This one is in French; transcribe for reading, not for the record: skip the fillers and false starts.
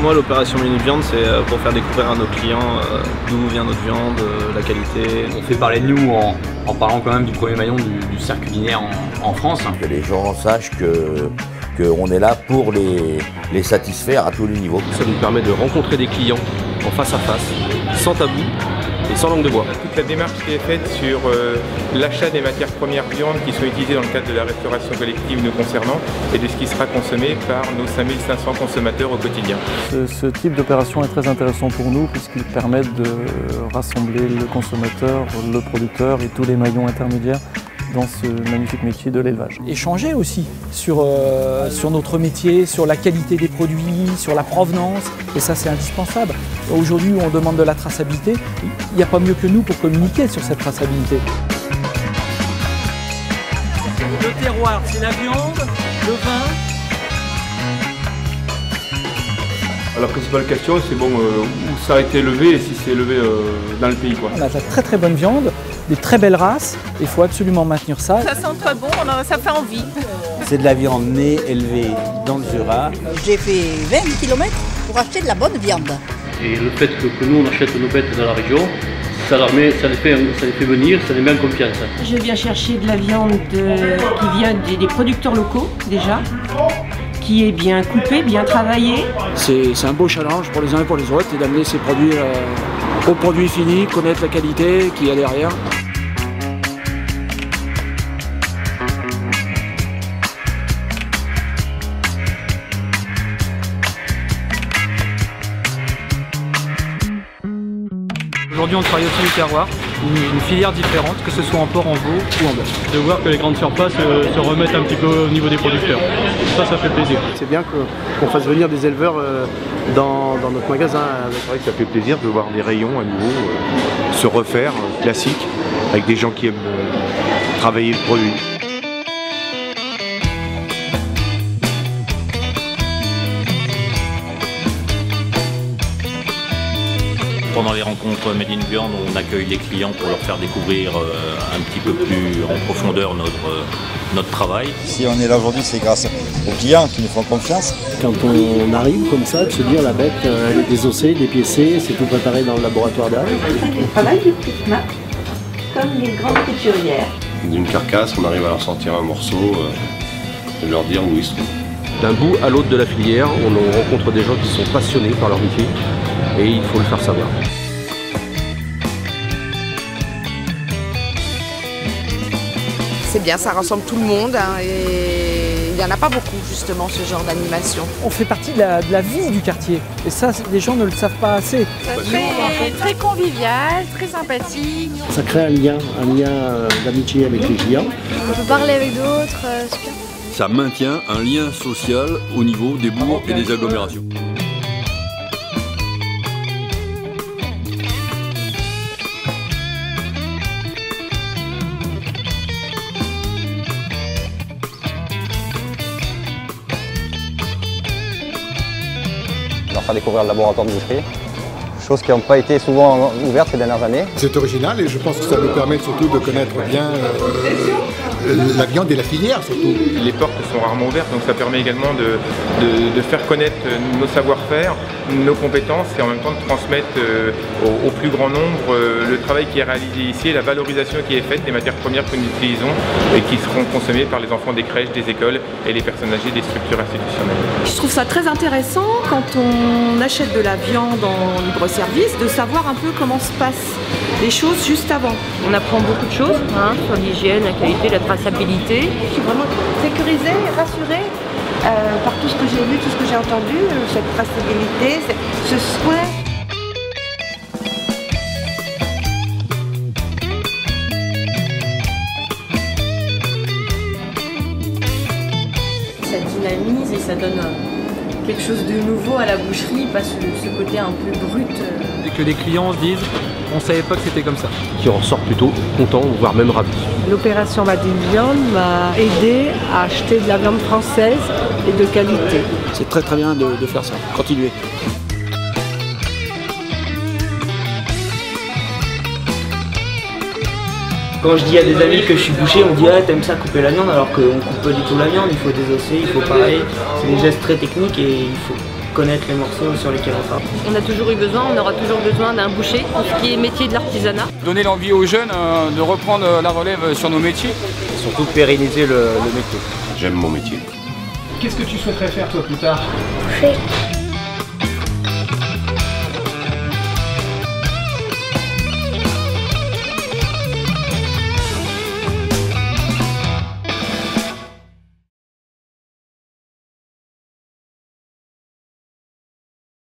moi, l'opération Menu Viande, c'est pour faire découvrir à nos clients d'où vient notre viande, la qualité. On fait parler de nous en parlant quand même du premier maillon du cercle culinaire en France. Que les gens sachent qu'on est là pour les satisfaire à tous les niveaux. Ça nous permet de rencontrer des clients en face à face, sans tabou et sans langue de bois. Toute la démarche qui est faite sur l'achat des matières premières viandes qui sont utilisées dans le cadre de la restauration collective nous concernant et de ce qui sera consommé par nos 5500 consommateurs au quotidien. Ce type d'opération est très intéressant pour nous puisqu'il permet de rassembler le consommateur, le producteur et tous les maillons intermédiaires dans ce magnifique métier de l'élevage. Échanger aussi sur notre métier, sur la qualité des produits, sur la provenance, et ça c'est indispensable. Aujourd'hui où on demande de la traçabilité, il n'y a pas mieux que nous pour communiquer sur cette traçabilité. Le terroir, c'est la viande, le vin. La principale question, c'est bon, où ça a été élevé et si c'est élevé dans le pays, quoi. On a de la très très bonne viande, des très belles races, il faut absolument maintenir ça. Ça sent très bon, ça fait envie. C'est de la viande née, élevée dans le Jura. J'ai fait 20 km pour acheter de la bonne viande. Et le fait que nous on achète nos bêtes dans la région, ça les fait venir, ça les met en confiance. Je viens chercher de la viande qui vient des producteurs locaux déjà, qui est bien coupée, bien travaillée. C'est un beau challenge pour les uns et pour les autres, et d'amener ces produits au produit fini, connaître la qualité qu'il y a derrière. Aujourd'hui, on travaille aussi le terroir, une filière différente, que ce soit en porc, en veau ou en bœuf. De voir que les grandes surfaces se remettent un petit peu au niveau des producteurs. Ça fait plaisir. C'est bien qu'on fasse venir des éleveurs dans notre magasin. C'est vrai que ça fait plaisir de voir des rayons à nouveau se refaire, classiques, avec des gens qui aiment travailler le produit. Pendant les rencontres Made in Viande, on accueille les clients pour leur faire découvrir un petit peu plus en profondeur notre travail. Si on est là aujourd'hui, c'est grâce aux clients qui nous font confiance. Quand on arrive comme ça, de se dire la bête, elle est désossée, dépiécée, c'est tout préparé dans le laboratoire derrière. On travaille des petites mains, comme les grandes couturières. D'une carcasse, on arrive à leur sortir un morceau et leur dire où ils sont. D'un bout à l'autre de la filière, on rencontre des gens qui sont passionnés par leur métier et il faut le faire savoir. C'est bien, ça rassemble tout le monde et il n'y en a pas beaucoup justement ce genre d'animation. On fait partie de la vie du quartier et ça les gens ne le savent pas assez. Très convivial, très sympathique. Ça crée un lien d'amitié avec les clients. On peut parler avec d'autres, super. Ça maintient un lien social au niveau des bourgs et des agglomérations. Leur faire découvrir le laboratoire de boucherie, choses qui n'ont pas été souvent ouvertes ces dernières années. C'est original et je pense que ça nous permet surtout de connaître bien la viande et la filière surtout. Les portes sont rarement ouvertes, donc ça permet également de faire connaître nos savoir-faire, nos compétences et en même temps de transmettre au plus grand nombre le travail qui est réalisé ici et la valorisation qui est faite des matières premières que nous utilisons et qui seront consommées par les enfants des crèches, des écoles et les personnes âgées des structures institutionnelles. Je trouve ça très intéressant quand on achète de la viande en libre-service de savoir un peu comment se passent les choses juste avant. On apprend beaucoup de choses sur l'hygiène, la qualité, la traçabilité. Je suis vraiment sécurisée et rassurée par tout ce que j'ai vu, tout ce que j'ai entendu, cette traçabilité, ce soin. Ça dynamise et ça donne quelque chose de nouveau à la boucherie, pas ce côté un peu brut. Et que les clients se disent, on savait pas que c'était comme ça. Qui en sortent plutôt contents, voire même ravis. L'opération Made in Viande m'a aidé à acheter de la viande française et de qualité. C'est très très bien de faire ça, continuez. Quand je dis à des amis que je suis boucher, on dit ah t'aimes ça couper la viande alors qu'on coupe pas du tout la viande, il faut désosser, il faut pareil. C'est des gestes très techniques et il faut. connaître les morceaux sur lesquels on travaille. On a toujours eu besoin, on aura toujours besoin d'un boucher, tout ce qui est métier de l'artisanat. Donner l'envie aux jeunes de reprendre la relève sur nos métiers. Et surtout pérenniser le métier. J'aime mon métier. Qu'est-ce que tu souhaiterais faire toi plus tard? Boucher.